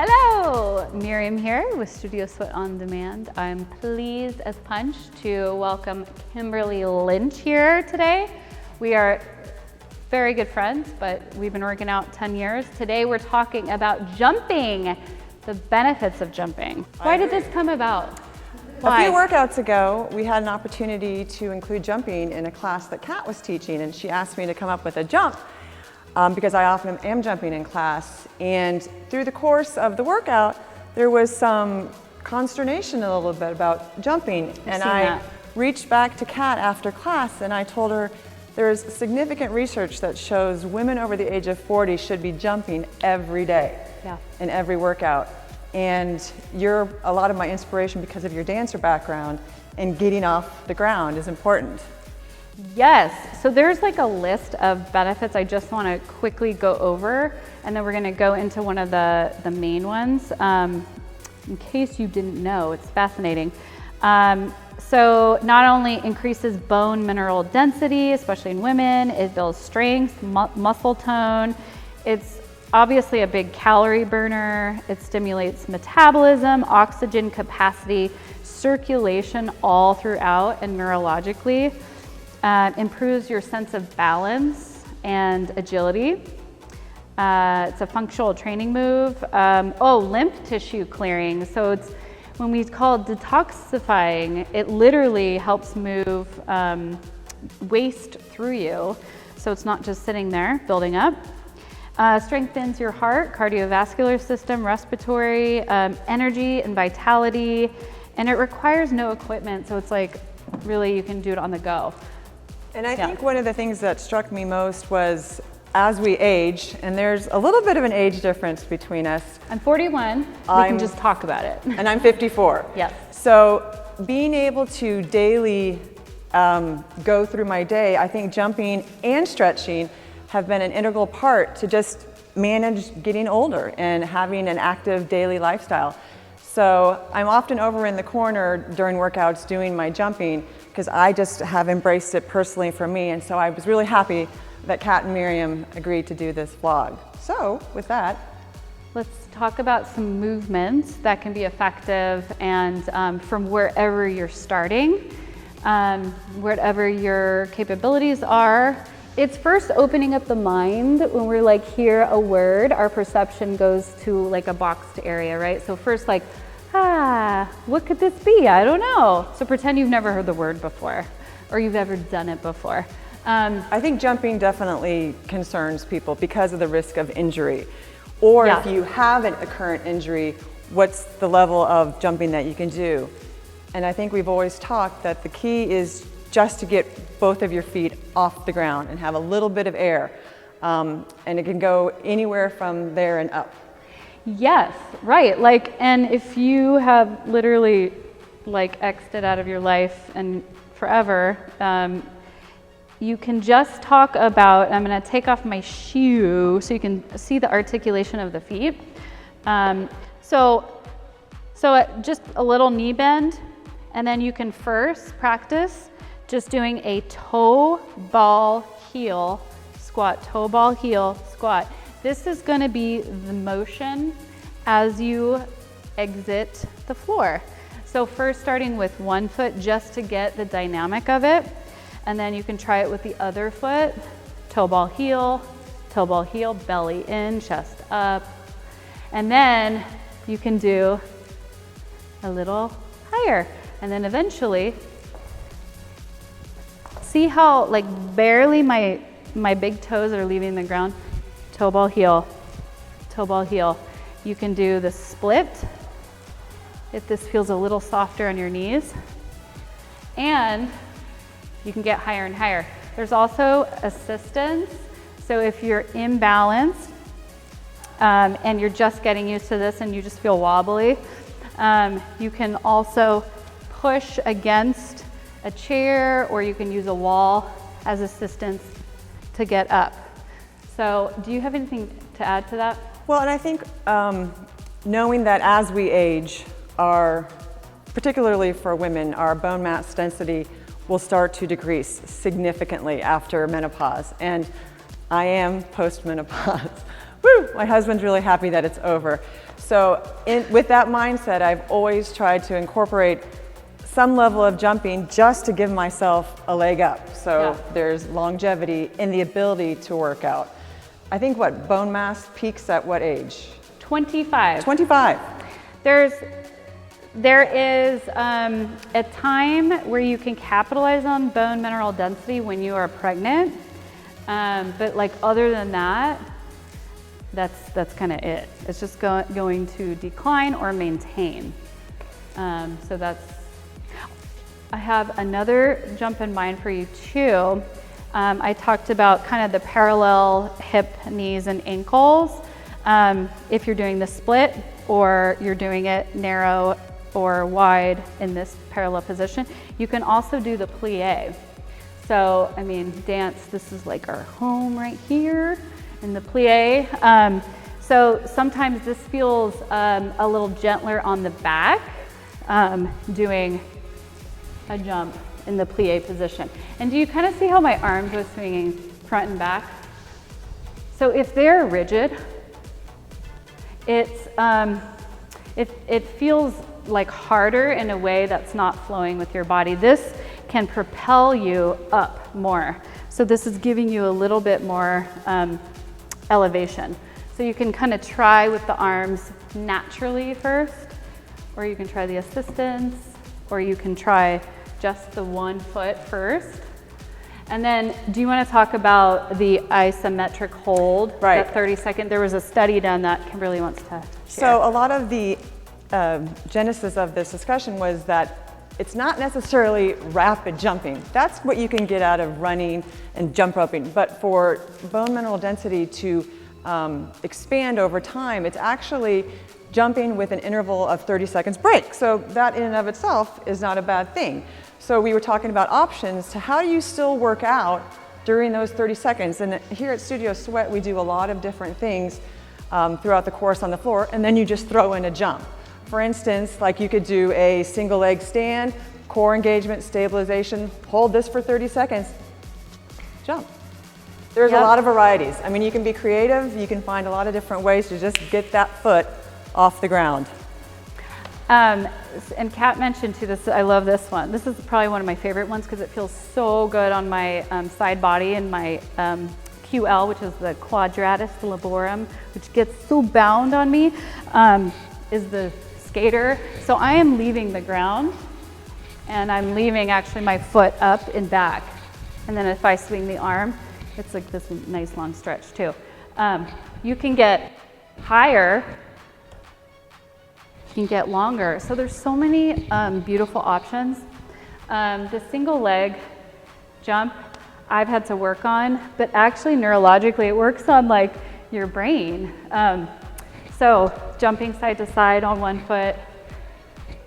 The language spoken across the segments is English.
Hello, Miriam here with Studio Sweat On Demand. I'm pleased as punch to welcome Kimberly Lynch here today. We are very good friends, but we've been working out 10 years. Today we're talking about jumping, the benefits of jumping. Why did this come about? Why? A few workouts ago, we had an opportunity to include jumping in a class that Kat was teaching, and she asked me to come up with a jump because I often am jumping in class. And through the course of the workout, there was some consternation a little bit about jumping. And I reached back to Kat after class and I told her there's significant research that shows women over the age of 40 should be jumping every day in every workout. And you're a lot of my inspiration because of your dancer background, and getting off the ground is important. Yes, so there's like a list of benefits I just want to quickly go over, and then we're going to go into one of the main ones. In case you didn't know, it's fascinating. So not only increases bone mineral density, especially in women, it builds strength, muscle tone. It's obviously a big calorie burner. It stimulates metabolism, oxygen capacity, circulation all throughout, and neurologically. Improves your sense of balance and agility. It's a functional training move. Lymph tissue clearing. So it's when we call it detoxifying, it literally helps move waste through you. So it's not just sitting there building up. Strengthens your heart, cardiovascular system, respiratory, energy and vitality. And it requires no equipment. So it's like really you can do it on the go. And I think one of the things that struck me most was as we age, and there's a little bit of an age difference between us. I'm 41, we can just talk about it. And I'm 54. Yes. So being able to daily go through my day, I think jumping and stretching have been an integral part to just manage getting older and having an active daily lifestyle. So I'm often over in the corner during workouts doing my jumping because I just have embraced it personally for me. And so I was really happy that Kat and Miriam agreed to do this vlog. So with that, let's talk about some movements that can be effective and from wherever you're starting, wherever your capabilities are. It's first opening up the mind. When we're like hear a word, our perception goes to like a boxed area, right? So first like, what could this be? I don't know. So pretend you've never heard the word before or you've ever done it before. I think jumping definitely concerns people because of the risk of injury. Or if you have a current injury, what's the level of jumping that you can do? And I think we've always talked that the key is just to get both of your feet off the ground and have a little bit of air. And it can go anywhere from there and up. Yes, right. Like, and if you have literally like X'd it out of your life and forever, you can just talk about, I'm gonna take off my shoe so you can see the articulation of the feet. So just a little knee bend, and then you can first practice just doing a toe, ball, heel squat, toe, ball, heel squat. This is gonna be the motion as you exit the floor. So first starting with one foot just to get the dynamic of it. And then you can try it with the other foot, toe, ball, heel, belly in, chest up. And then you can do a little higher. And then eventually, see how like barely my big toes are leaving the ground? Toe, ball, heel, toe, ball, heel. You can do the split if this feels a little softer on your knees. And you can get higher and higher. There's also assistance. So if you're imbalanced and you're just getting used to this and you just feel wobbly, you can also push against a chair, or you can use a wall as assistance to get up. So do you have anything to add to that? Well, and I think knowing that as we age, particularly for women, our bone mass density will start to decrease significantly after menopause. And I am post-menopause, woo, my husband's really happy that it's over. So with that mindset, I've always tried to incorporate some level of jumping just to give myself a leg up. So there's longevity in the ability to work out. I think what, bone mass peaks at what age? 25. 25. There is a time where you can capitalize on bone mineral density when you are pregnant, but like other than that, that's kind of it. It's just going to decline or maintain. So I have another jump in mind for you too. I talked about kind of the parallel hip, knees, and ankles. If you're doing the split or you're doing it narrow or wide in this parallel position, you can also do the plie. So, I mean, dance, this is like our home right here in the plie. So sometimes this feels a little gentler on the back, doing a jump in the plie position. And do you kind of see how my arms are swinging front and back? So if they're rigid, it feels like harder in a way that's not flowing with your body. This can propel you up more. So this is giving you a little bit more elevation. So you can kind of try with the arms naturally first, or you can try the assistance, or you can try just the 1 foot first. And then, do you want to talk about the isometric hold? Right. That 30-second. There was a study done that Kimberly wants to share. So a lot of the genesis of this discussion was that it's not necessarily rapid jumping. That's what you can get out of running and jump roping. But for bone mineral density to expand over time, it's actually jumping with an interval of 30 seconds break. So that in and of itself is not a bad thing. So we were talking about options to how do you still work out during those 30 seconds. And here at Studio Sweat, we do a lot of different things throughout the course on the floor, and then you just throw in a jump. For instance, like you could do a single leg stand, core engagement, stabilization, hold this for 30 seconds, jump. There's a lot of varieties. I mean, you can be creative, you can find a lot of different ways to just get that foot off the ground. And Kat mentioned too, I love this one. This is probably one of my favorite ones because it feels so good on my side body and my QL, which is the quadratus laborum, which gets so bound on me, is the skater. So I am leaving the ground and I'm leaving actually my foot up and back. And then if I swing the arm, it's like this nice long stretch too. You can get higher, you can get longer. So there's so many beautiful options. The single leg jump I've had to work on, but actually neurologically it works on like your brain. So jumping side to side on 1 foot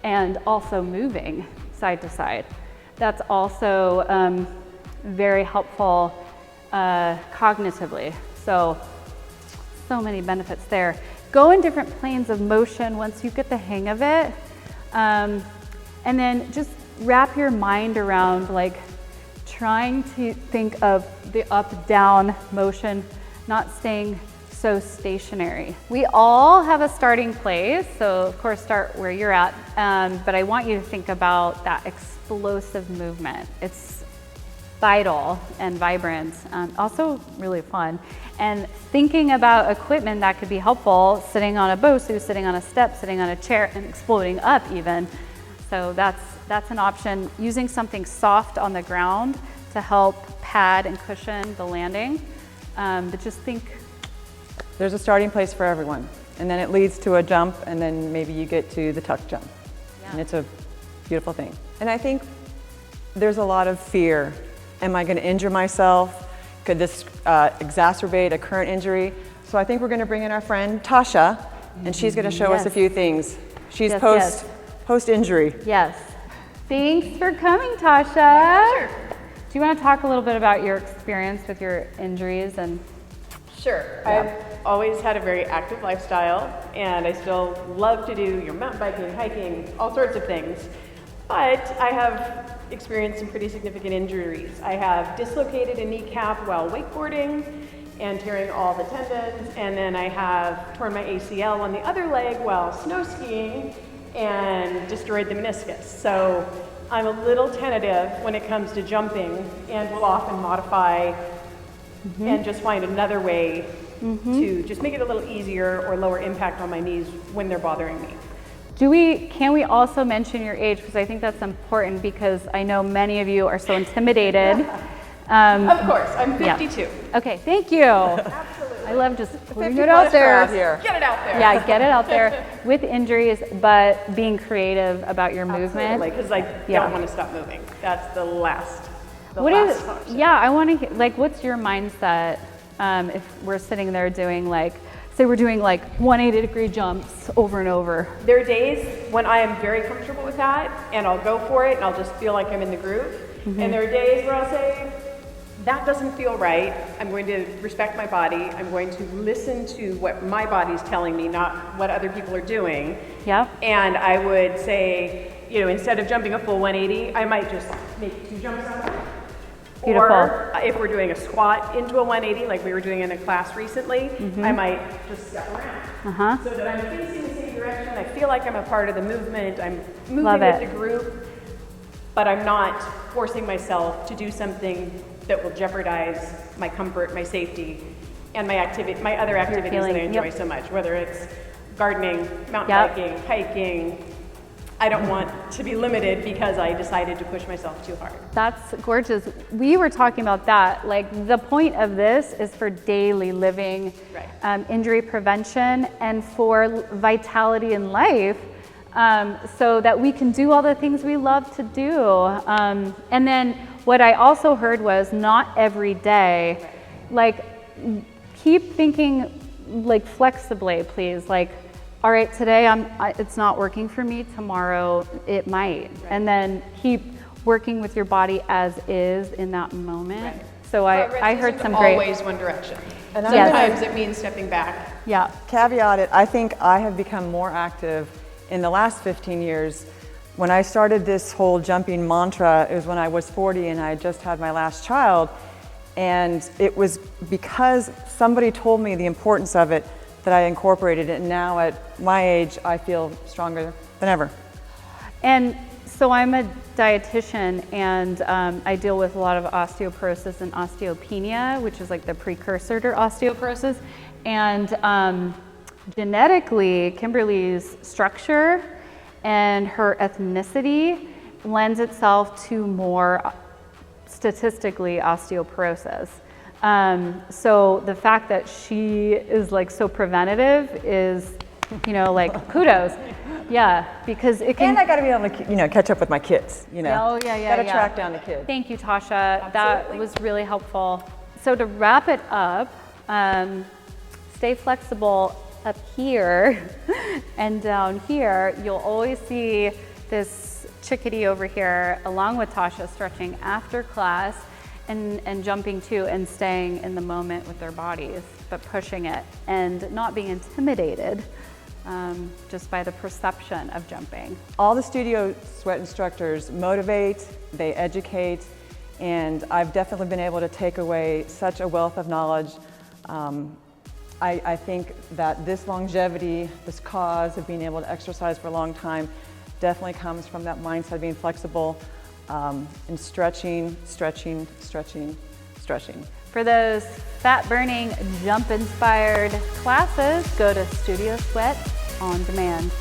and also moving side to side. That's also very helpful cognitively. So many benefits there. Go in different planes of motion once you get the hang of it. And then just wrap your mind around like trying to think of the up-down motion, not staying so stationary. We all have a starting place, so of course start where you're at, but I want you to think about that explosive movement. It's vital and vibrant, also really fun. And thinking about equipment that could be helpful, sitting on a BOSU, sitting on a step, sitting on a chair, and exploding up even. So that's an option. Using something soft on the ground to help pad and cushion the landing. But just think. There's a starting place for everyone. And then it leads to a jump, and then maybe you get to the tuck jump. Yeah. And it's a beautiful thing. And I think there's a lot of fear. Am I going to injure myself? Could this exacerbate a current injury? So I think we're going to bring in our friend Tasha, and she's going to show us a few things. She's post-injury. Yes. Thanks for coming, Tasha. Sure. Do you want to talk a little bit about your experience with your injuries and? Sure. I've always had a very active lifestyle, and I still love to do mountain biking, hiking, all sorts of things. But I have experienced some pretty significant injuries. I have dislocated a kneecap while wakeboarding, and tearing all the tendons. And then I have torn my ACL on the other leg while snow skiing and destroyed the meniscus. So I'm a little tentative when it comes to jumping and will often modify and just find another way to just make it a little easier or lower impact on my knees when they're bothering me. Can we also mention your age? Because I think that's important, because I know many of you are so intimidated. Of course, I'm 52. Yeah. Okay, thank you. Absolutely. I love just putting it out there. Get it out there. Yeah, get it out there with injuries, but being creative about your movement. Because I don't want to stop moving. That's the last. Option. Yeah, I want to hear, like, what's your mindset if we're sitting there doing, like, say we're doing like 180-degree jumps over and over? There are days when I am very comfortable with that, and I'll go for it, and I'll just feel like I'm in the groove. And there are days where I'll say, that doesn't feel right. I'm going to respect my body. I'm going to listen to what my body's telling me, not what other people are doing. Yeah. And I would say, you know, instead of jumping a full 180, I might just make 2 jumps on it. Beautiful. Or if we're doing a squat into a 180, like we were doing in a class recently, I might just step around. So that I'm facing the same direction. I feel like I'm a part of the movement. I'm moving with the group, but I'm not forcing myself to do something that will jeopardize my comfort, my safety, and my other activities that I enjoy so much, whether it's gardening, mountain biking, hiking. I don't want to be limited because I decided to push myself too hard. That's gorgeous. We were talking about that. Like, the point of this is for daily living, injury prevention, and for vitality in life, so that we can do all the things we love to do. And then what I also heard was not every day. Like, keep thinking like flexibly, please. Like, all right, today it's not working for me, tomorrow it might. And then keep working with your body as is in that moment. So I heard some great. Always one direction. And sometimes it means stepping back. Yeah. Caveat it, I think I have become more active in the last 15 years. When I started this whole jumping mantra, it was when I was 40 and I had just had my last child. And it was because somebody told me the importance of it that I incorporated it, and now at my age, I feel stronger than ever. And so I'm a dietitian, and I deal with a lot of osteoporosis and osteopenia, which is like the precursor to osteoporosis. And genetically, Kimberly's structure and her ethnicity lends itself to more statistically osteoporosis. So the fact that she is like so preventative is, you know, like kudos. Yeah, because it can. And I got to be able to, you know, catch up with my kids. You know. Oh yeah. Got to track down the kids. Thank you, Tasha. That was really helpful. So to wrap it up, stay flexible up here and down here. You'll always see this chickadee over here, along with Tasha, stretching after class. And jumping too, and staying in the moment with their bodies, but pushing it and not being intimidated just by the perception of jumping. All the studio SWEAT instructors motivate, they educate, and I've definitely been able to take away such a wealth of knowledge. I think that this longevity, this cause of being able to exercise for a long time definitely comes from that mindset of being flexible, and stretching. For those fat-burning, jump-inspired classes, go to Studio SWEAT on demand.